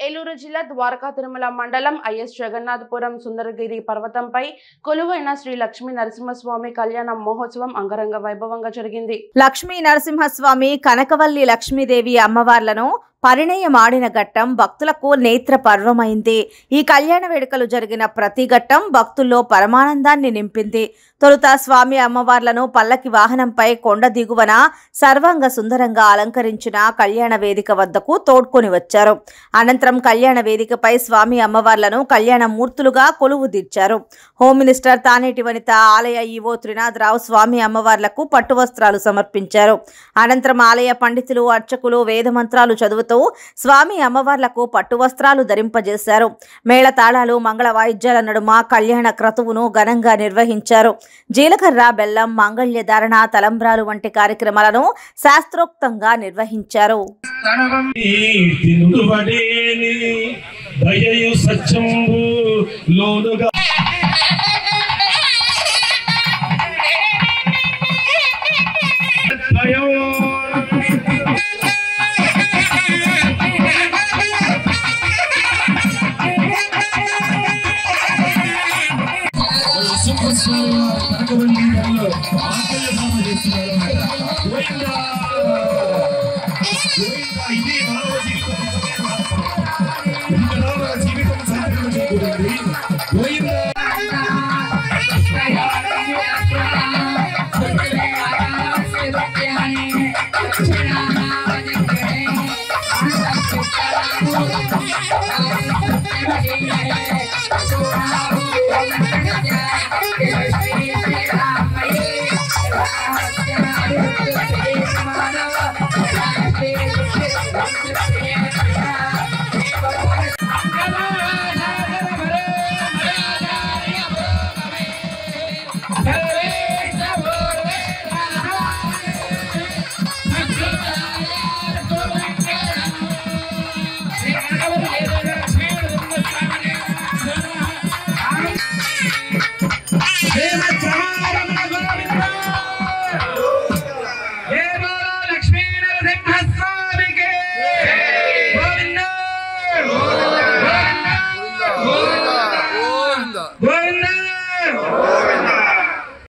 ఏలూరు జిల్లా ద్వారకా తిరుమల మండలం ఐఎస్ జగన్నాథపురం సుందరగిరి పర్వతంపై కొలువైన శ్రీ లక్ష్మీ నరసింహస్వామి కళ్యాణ మహోత్సవం అంగరంగ వైభవంగా జరిగింది. లక్ష్మీ నరసింహస్వామి కనకవల్లి లక్ష్మీదేవి అమ్మవార్లను పరిణయమాడిన ఘట్టం భక్తులకు నేత్ర పర్వమైంది. ఈ కళ్యాణ వేడుకలు జరిగిన ప్రతి ఘట్టం భక్తుల్లో పరమానందాన్ని నింపింది. తొలుత స్వామి అమ్మవార్లను పల్లకి వాహనంపై కొండ దిగువన సర్వాంగ సుందరంగా అలంకరించిన కళ్యాణ వేదిక వద్దకు తోడ్కొని వచ్చారు. అనంతరం కళ్యాణ వేదికపై స్వామి అమ్మవార్లను కళ్యాణ మూర్తులుగా కొలువు తీర్చారు. హోమ్ మినిస్టర్ తానేటి వనిత, ఆలయ ఈవో త్రినాథరావు స్వామి అమ్మవార్లకు పట్టు వస్త్రాలు సమర్పించారు. అనంతరం ఆలయ పండితులు, అర్చకులు వేదమంత్రాలు చదువుతూ స్వామి అమ్మవార్లకు పట్టు వస్త్రాలు ధరింపజేశారు. మేళతాళాలు, మంగళ వాయిద్యాల నడుమ కళ్యాణ క్రతువును ఘనంగా నిర్వహించారు. జీలకర్ర, బెల్లం, మాంగళ్య ధారణ, తలంబ్రాలు వంటి కార్యక్రమాలను శాస్త్రోక్తంగా నిర్వహించారు.